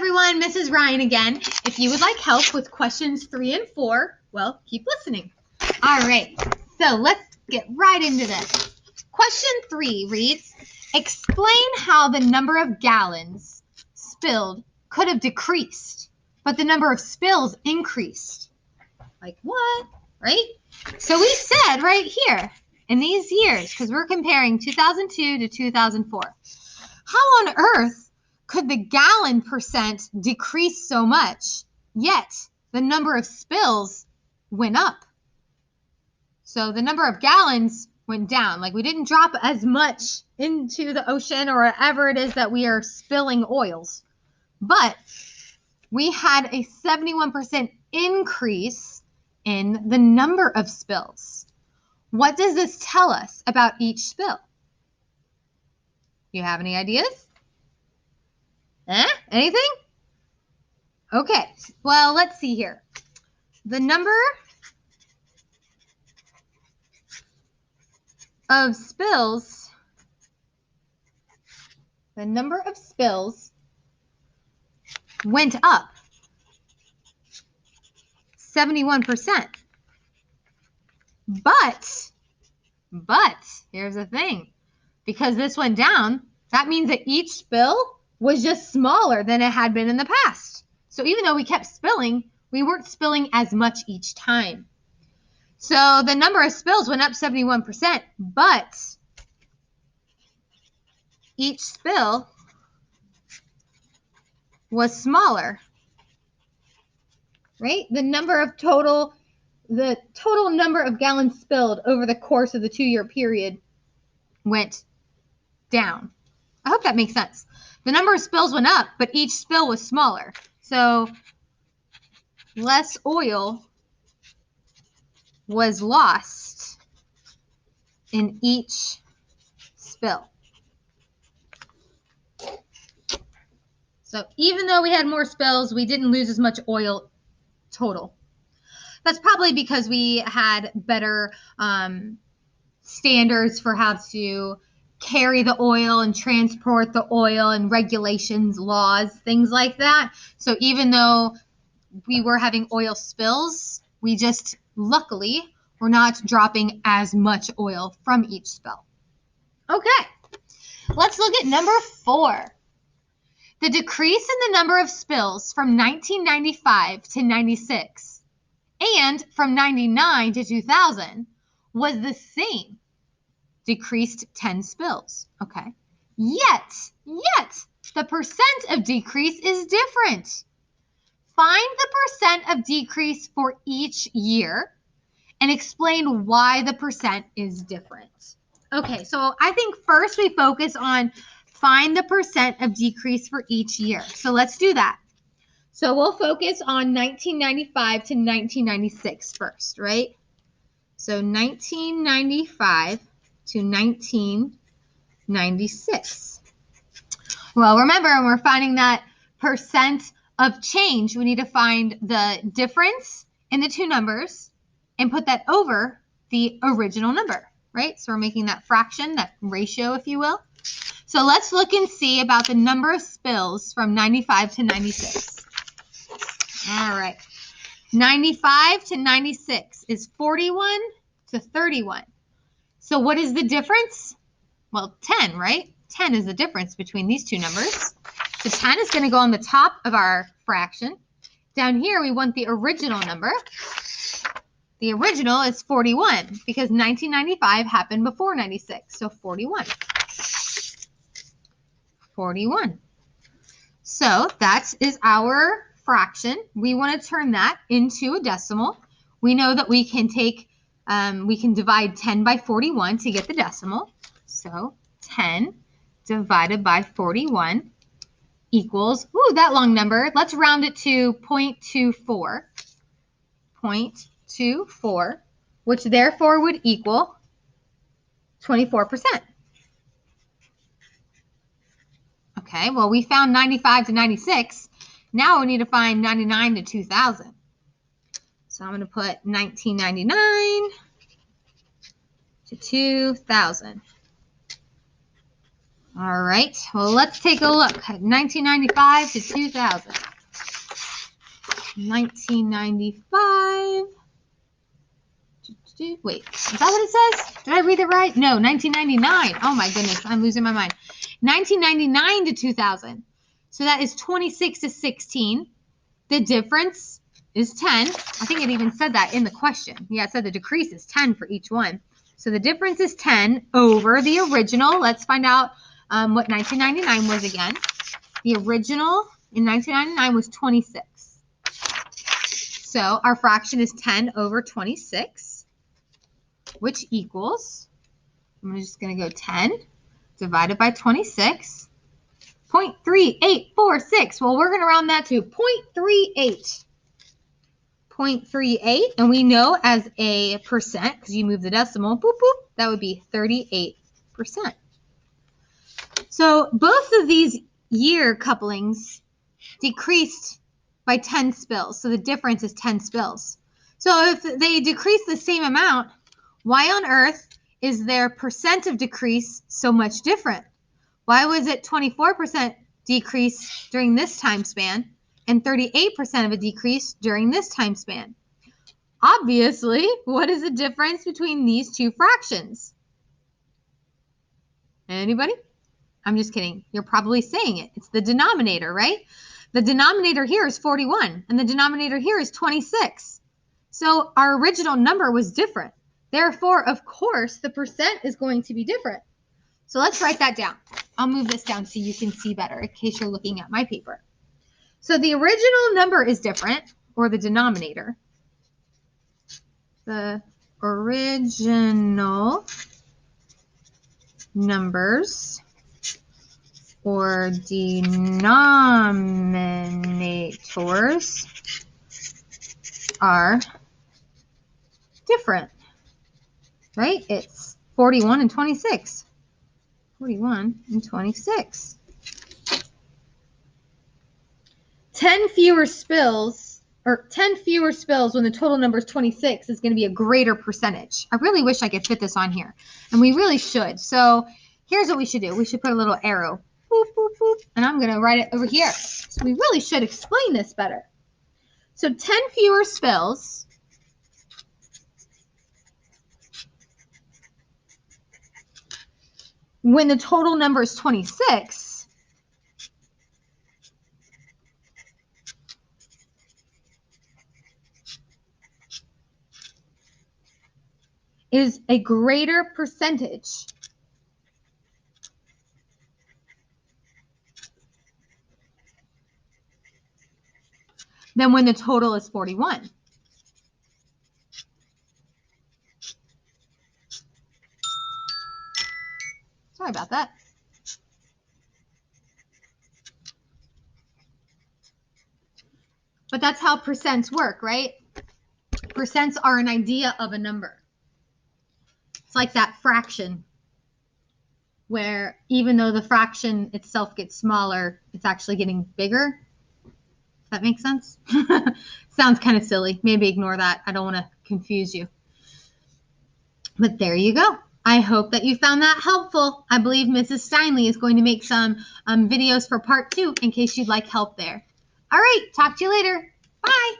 everyone, Mrs. Ryan again. If you would like help with questions 3 and 4, well, keep listening. All right, so let's get right into this. Question 3 reads, explain how the number of gallons spilled could have decreased, but the number of spills increased. Like what, right? So we said right here, in these years, because we're comparing 2002 to 2004, how on earth could the gallon percent decrease so much, yet the number of spills went up? So the number of gallons went down. Like we didn't drop as much into the ocean or wherever it is that we are spilling oils. But we had a 71% increase in the number of spills. What does this tell us about each spill? You have any ideas? Anything? Okay, well, let's see here. The number of spills went up 71%. But here's the thing. Because this went down, that means that each spill was just smaller than it had been in the past. So even though we kept spilling, we weren't spilling as much each time. So the number of spills went up 71%, but each spill was smaller, right? The total number of gallons spilled over the course of the 2-year period went down. I hope that makes sense. The number of spills went up, but each spill was smaller. So less oil was lost in each spill. So even though we had more spills, we didn't lose as much oil total. That's probably because we had better standards for how to carry the oil and transport the oil and regulations, laws, things like that. So even though we were having oil spills, we just luckily were not dropping as much oil from each spill. Okay, let's look at number 4. The decrease in the number of spills from 1995 to 96 and from 99 to 2000 was the same. Decreased 10 spills. Okay. Yet, the percent of decrease is different. Find the percent of decrease for each year and explain why the percent is different. Okay, so I think first we focus on find the percent of decrease for each year. So let's do that. So we'll focus on 1995 to 1996 first, right? So 1995 to 1996. Well, remember, when we're finding that percent of change, we need to find the difference in the two numbers and put that over the original number, right? So we're making that fraction, that ratio, if you will. So let's look and see about the number of spills from 95 to 96. All right. 95 to 96 is 41 to 31. So what is the difference? Well, 10, right? 10 is the difference between these two numbers. So 10 is going to go on the top of our fraction. Down here, we want the original number. The original is 41 because 1995 happened before 96. So 41. 41. So that is our fraction. We want to turn that into a decimal. We know that we can divide 10 by 41 to get the decimal. So 10 divided by 41 equals, that long number. Let's round it to 0.24. 0.24, which therefore would equal 24%. Okay, well, we found 95 to 96. Now we need to find 99 to 2000. So I'm going to put 1999 to 2000. All right, well, let's take a look at 1995 to 2000. 1995. Wait, is that what it says? Did I read it right? No, 1999. Oh my goodness, I'm losing my mind. 1999 to 2000. So that is 26 to 16. The difference is 10. I think it even said that in the question. Yeah, it said the decrease is 10 for each one. So the difference is 10 over the original. Let's find out what 1999 was again. The original in 1999 was 26. So our fraction is 10 over 26, which equals, I'm just going to go 10 divided by 26, 0.3846. Well, we're going to round that to 0.38. 0.38, and we know as a percent, because you move the decimal, boop, boop, that would be 38%. So both of these year couplings decreased by 10 spills. So the difference is 10 spills. So if they decrease the same amount, why on earth is their percent of decrease so much different? Why was it 24% decrease during this time span and 38% of a decrease during this time span? Obviously, what is the difference between these two fractions? Anybody? I'm just kidding. You're probably saying it. It's the denominator, right? The denominator here is 41, and the denominator here is 26. So our original number was different. Therefore, of course, the percent is going to be different. So let's write that down. I'll move this down so you can see better in case you're looking at my paper. So the original number is different, or the denominator. The original numbers or denominators are different, right? It's 41 and 26. 41 and 26. 10 fewer spills when the total number is 26 is going to be a greater percentage. I really wish I could fit this on here, and we really should. So here's what we should do. We should put a little arrow, boop, boop, boop, and I'm going to write it over here. So we really should explain this better. So 10 fewer spills when the total number is 26 is a greater percentage than when the total is 41. Sorry about that. But that's how percents work, right? Percents are an idea of a number. It's like that fraction where even though the fraction itself gets smaller, it's actually getting bigger. Does that make sense? Sounds kind of silly. Maybe ignore that. I don't want to confuse you. But there you go. I hope that you found that helpful. I believe Mrs. Steinley is going to make some videos for part 2 in case you'd like help there. All right, talk to you later. Bye.